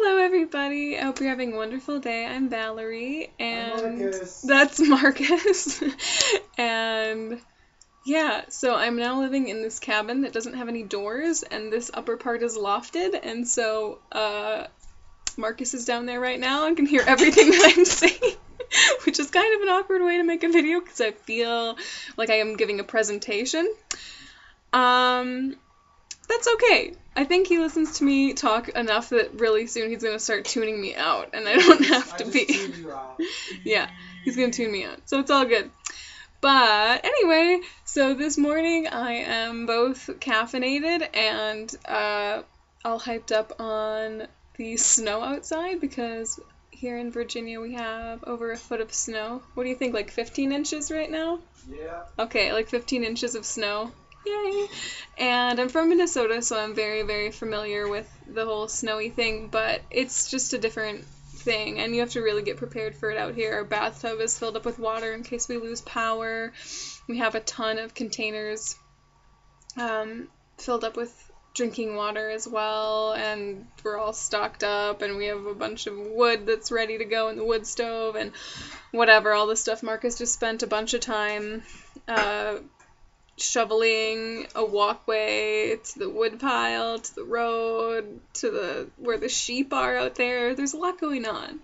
Hello, everybody. I hope you're having a wonderful day. I'm Valerie, and I'm Marcus. That's Marcus. And yeah, so I'm now living in this cabin that doesn't have any doors, and this upper part is lofted, and so Marcus is down there right now and can hear everything that I'm saying, which is kind of an awkward way to make a video because I feel like I am giving a presentation. That's okay. I think he listens to me talk enough that really soon he's going to start tuning me out, and I don't have to be. Tuned you out. Yeah, he's going to tune me out, so it's all good. But anyway, so this morning I am both caffeinated and all hyped up on the snow outside because here in Virginia we have over a foot of snow. What do you think, like 15 inches right now? Yeah. Okay, like 15 inches of snow. Yay! And I'm from Minnesota, so I'm very, very familiar with the whole snowy thing, but it's just a different thing, and you have to really get prepared for it out here. Our bathtub is filled up with water in case we lose power. We have a ton of containers filled up with drinking water as well, and we're all stocked up, and we have a bunch of wood that's ready to go in the wood stove, and whatever, all the stuff. Marcus just spent a bunch of time shoveling a walkway to the wood pile, to the road, to the where the sheep are out there. There's a lot going on.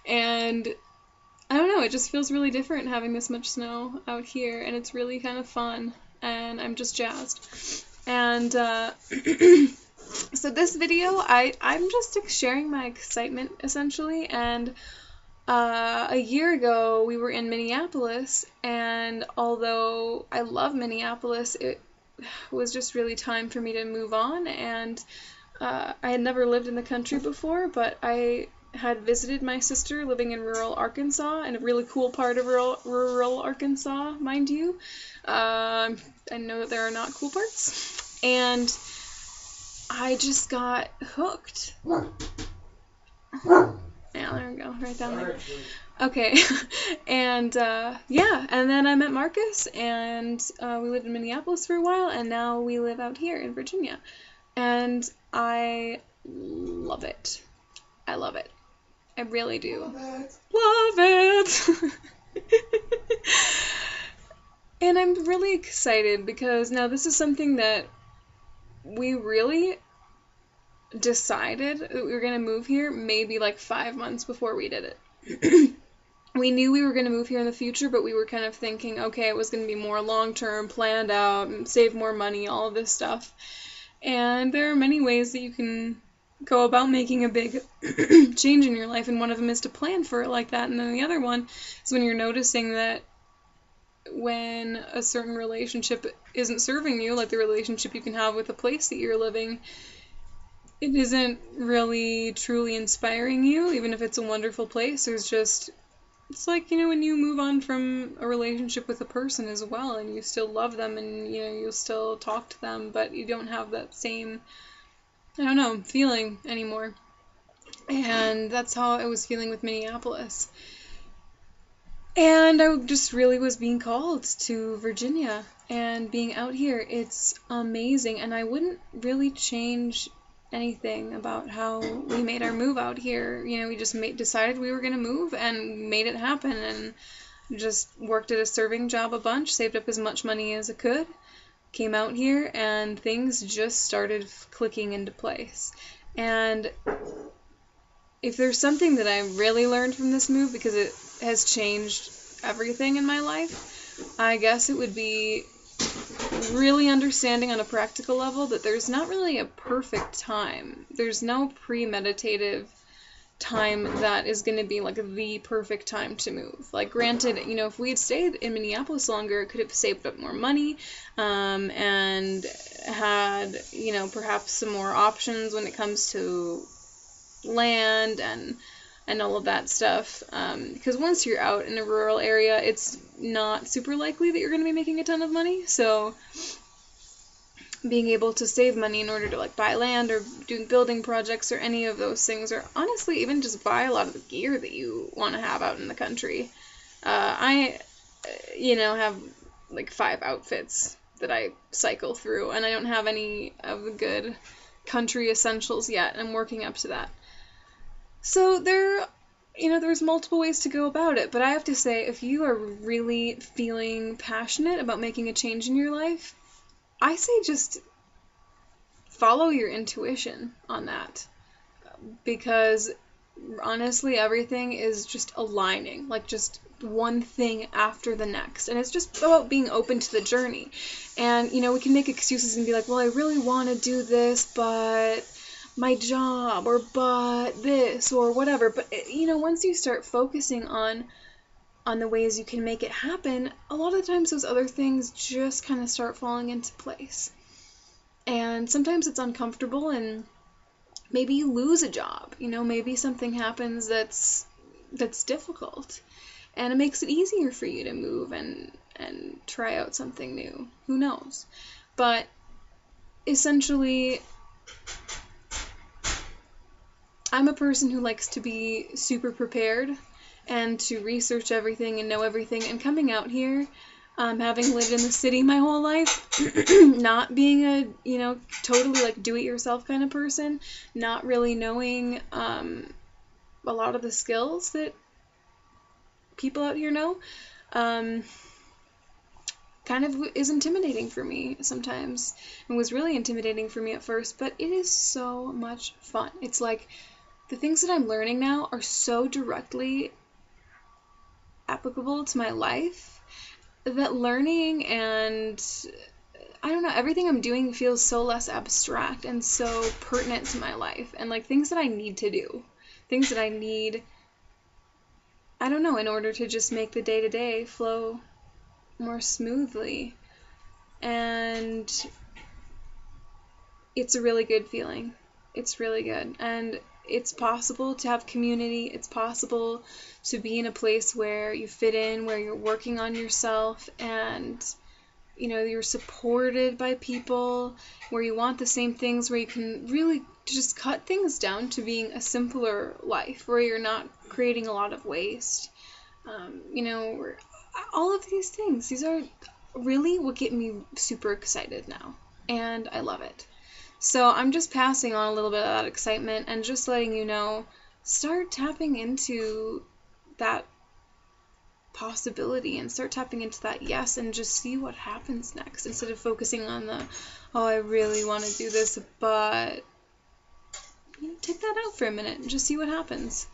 And I don't know, it just feels really different having this much snow out here, and it's really kind of fun, and I'm just jazzed. And so this video, I'm just sharing my excitement, essentially, and a year ago, we were in Minneapolis, and although I love Minneapolis, it was just really time for me to move on, and I had never lived in the country before, but I had visited my sister living in rural Arkansas, in a really cool part of rural Arkansas, mind you. I know that there are not cool parts, and I just got hooked. Yeah, there we go, right down there. Okay, and yeah, and then I met Marcus, and we lived in Minneapolis for a while, and now we live out here in Virginia, and I love it. I love it. I really do. Love it! And I'm really excited because now this is something that we really decided that we were going to move here maybe like 5 months before we did it. We knew we were going to move here in the future, but we were kind of thinking, okay, it was going to be more long-term, planned out, and save more money, all of this stuff. And there are many ways that you can go about making a big change in your life, and one of them is to plan for it like that, and then the other one is when you're noticing that when a certain relationship isn't serving you, like the relationship you can have with the place that you're living, it isn't really truly inspiring you, even if it's a wonderful place. It's like, when you move on from a relationship with a person as well, and you still love them, and, you'll still talk to them, but you don't have that same, feeling anymore. And that's how I was feeling with Minneapolis. And I just really was being called to Virginia, and being out here, it's amazing, and I wouldn't really change anything about how we made our move out here. We just decided we were going to move and made it happen, and just worked at a serving job a bunch, saved up as much money as I could, came out here, and things just started clicking into place. And if there's something that I really learned from this move, because it has changed everything in my life, I guess it would be really understanding on a practical level that there's not really a perfect time. There's no premeditative time that is going to be like the perfect time to move. Like, granted, if we had stayed in Minneapolis longer, it could have saved up more money, and had, perhaps some more options when it comes to land and all of that stuff, because once you're out in a rural area, it's not super likely that you're going to be making a ton of money, so being able to save money in order to, like, buy land or do building projects or any of those things, or honestly even just buy a lot of the gear that you want to have out in the country. I have like 5 outfits that I cycle through, and I don't have any of the good country essentials yet. I'm working up to that. So there's multiple ways to go about it, but I have to say, if you are really feeling passionate about making a change in your life, I say just follow your intuition on that, because honestly, everything is just aligning, like just one thing after the next. And it's just about being open to the journey. And, we can make excuses and be like, well, I really want to do this, but my job, or but this, or whatever. But, once you start focusing on the ways you can make it happen, a lot of times those other things just kind of start falling into place. And sometimes it's uncomfortable, and maybe you lose a job, maybe something happens that's difficult, and it makes it easier for you to move and try out something new. Who knows? But essentially, I'm a person who likes to be super prepared and to research everything and know everything, and coming out here, having lived in the city my whole life, not being a, totally like do-it-yourself kind of person, not really knowing a lot of the skills that people out here know, kind of is intimidating for me sometimes, and was really intimidating for me at first, but it is so much fun. It's like the things that I'm learning now are so directly applicable to my life that learning and I don't know, everything I'm doing feels so less abstract and so pertinent to my life, and like things that I need to do, things that I need, I don't know, in order to just make the day-to-day flow more smoothly. And it's a really good feeling. It's really good. And it's possible to have community. It's possible to be in a place where you fit in, where you're working on yourself, and you're supported by people, where you want the same things, where you can really just cut things down to being a simpler life, where you're not creating a lot of waste. All of these things, these are really what get me super excited now, and I love it. So I'm just passing on a little bit of that excitement and just letting you know, start tapping into that possibility and start tapping into that yes, and just see what happens next, instead of focusing on the, oh, I really want to do this, but take that out for a minute and just see what happens.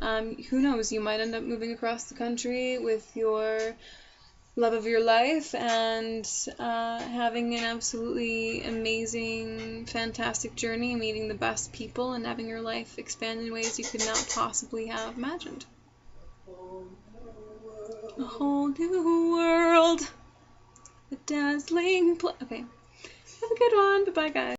Who knows, you might end up moving across the country with your love of your life and having an absolutely amazing, fantastic journey, meeting the best people, and having your life expand in ways you could not possibly have imagined. A whole new world. A dazzling okay. Have a good one. Bye-bye, guys.